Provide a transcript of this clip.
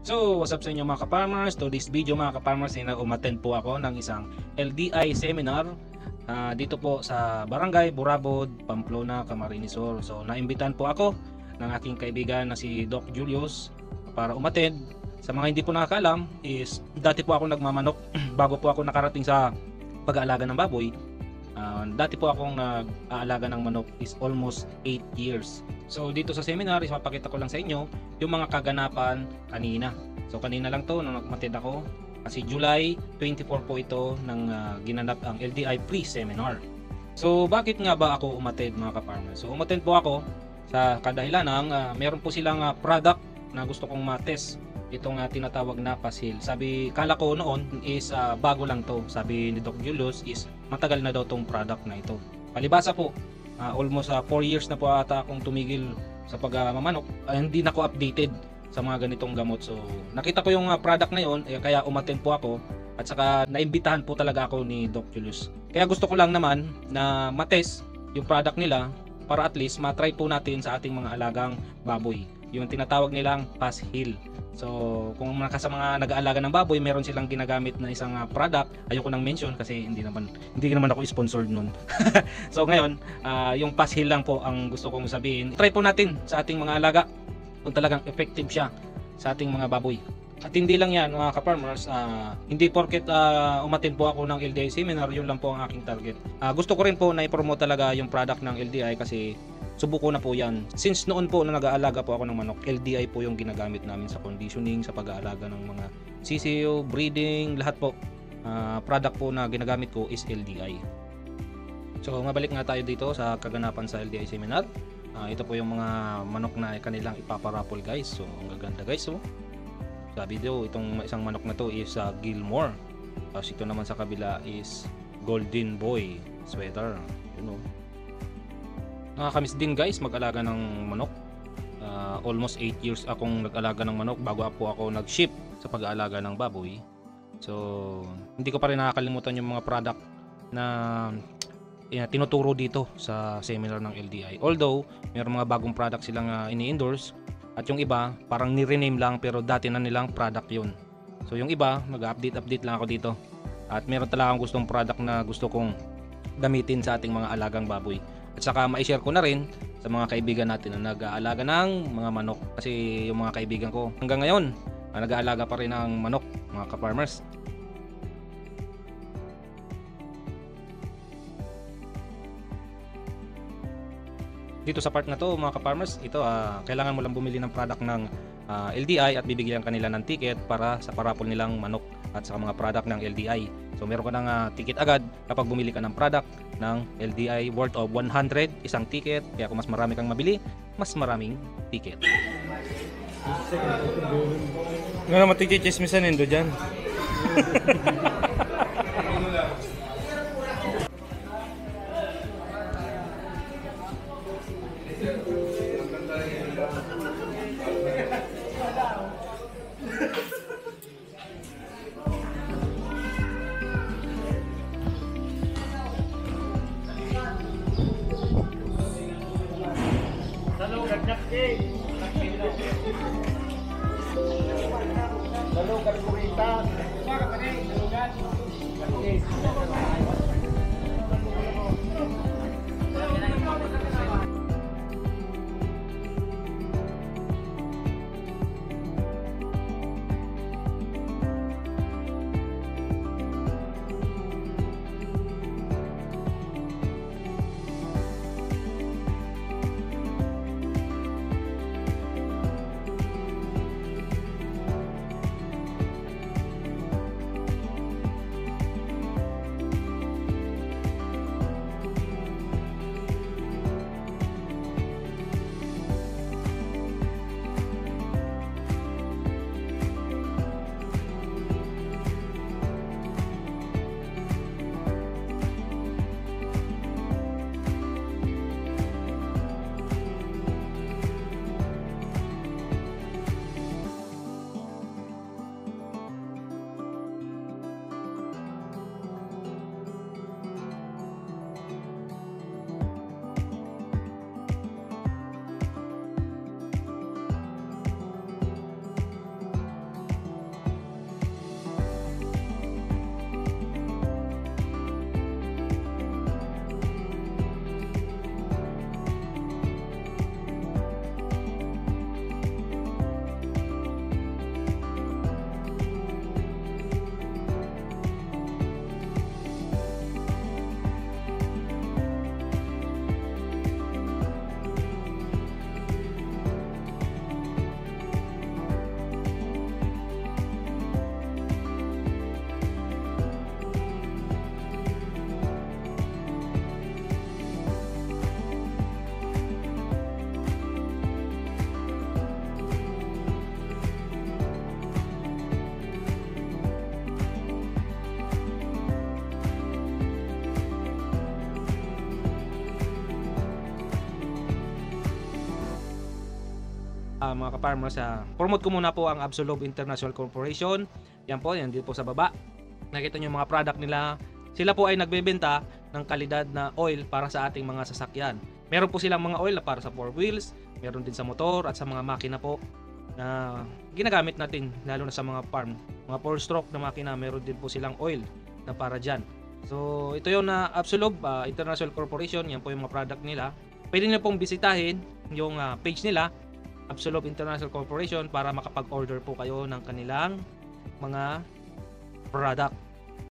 So, what's up sa inyo mga ka-farmers? To this video mga ka-farmers, umattend po ako ng isang LDI seminar dito po sa Barangay Burabod, Pamplona, Camarines Sur. So, naimbitan po ako ng aking kaibigan na si Doc Julius para umattend. Sa mga hindi po nakakaalam is dati po ako nagmamanok bago po ako nakarating sa pag-aalaga ng baboy. Dati po akong nag-aalaga ng manok is almost 8 years. So dito sa seminar is mapakita ko lang sa inyo yung mga kaganapan kanina. So kanina lang to nung nag-attend ako kasi July 24 po ito ng ginanap ang LDI pre-seminar. So bakit nga ba ako umattend mga ka-farmers? So umattend po ako sa kadahilan ng meron po silang product na gusto kong matest. Itong tinatawag na pasil. Sabi, kala ko noon is bago lang to. Sabi ni Doc Julius is matagal na daw tong product na ito. Palibasa po, almost 4 years na po ata akong tumigil sa pagmamanok. Hindi na ako updated sa mga ganitong gamot. So, nakita ko yung product na yon, kaya umattend po ako. At saka naimbitahan po talaga ako ni Doc Julius. Kaya gusto ko lang naman na matest yung product nila para at least matry po natin sa ating mga alagang baboy. Yung tinatawag nilang pasil. So, kung sa mga nag-aalaga ng baboy, meron silang ginagamit na isang product. Ayoko nang mention kasi hindi naman ako sponsored nun. So, ngayon, yung pasil lang po ang gusto kong sabihin. Try po natin sa ating mga alaga kung talagang effective siya sa ating mga baboy. At hindi lang yan mga ka-farmers, hindi porket umattend po ako ng LDI seminar, yun lang po ang aking target. Gusto ko rin po na i-promote talaga yung product ng LDI kasi subuko na po yan. Since noon po na nag-aalaga po ako ng manok, LDI po yung ginagamit namin sa conditioning, sa pag-aalaga ng mga sisiyo, breeding, lahat po. Product po na ginagamit ko is LDI. So mabalik nga tayo dito sa kaganapan sa LDI seminar. Ito po yung mga manok na kanilang ipaparapol guys. So ang gaganda guys. So, sabi daw itong isang manok na to is Gilmore. Tapos ito naman sa kabila is Golden Boy sweater. You know. Nakakamiss din guys mag-alaga ng manok. Almost 8 years akong nag-alaga ng manok bago po ako nag-ship sa pag-aalaga ng baboy. So hindi ko pa rin nakakalimutan yung mga product na tinuturo dito sa seminar ng LDI. Although mayroong mga bagong product silang ini-endorse at yung iba parang ni-rename lang pero dati na nilang product yun. So yung iba mag-update lang ako dito. At meron talaga akong gustong product na gusto kong gamitin sa ating mga alagang baboy. At saka ma-share ko na rin sa mga kaibigan natin na nag-aalaga ng mga manok. Kasi yung mga kaibigan ko hanggang ngayon nag-aalaga pa rin ng manok mga ka-farmers. Dito sa part na to mga ka-farmers, ito kailangan mo lang bumili ng product ng LDI at bibigyan kanila ng ticket para sa parapol nilang manok at sa mga product ng LDI. So meron ka ng ticket agad kapag bumili ka ng product ng LDI worth of 100 isang ticket. Kaya kung mas marami kang mabili, mas maraming ticket. Nga naman tigichismisan nindo dyan. mga ka-farmers, promote ko muna po ang Absolove International Corporation. Yan po, yan din po sa baba. Nakita nyo yung mga product nila. Sila po ay nagbebenta ng kalidad na oil para sa ating mga sasakyan. Meron po silang mga oil na para sa 4 wheels, meron din sa motor at sa mga makina po na ginagamit natin, lalo na sa mga farm. Mga 4-stroke na makina, meron din po silang oil na para dyan. So ito yung na Absolove International Corporation. Yan po yung mga product nila. Pwede nyo pong bisitahin yung page nila, Absolove International Corporation, para makapag-order po kayo ng kanilang mga product.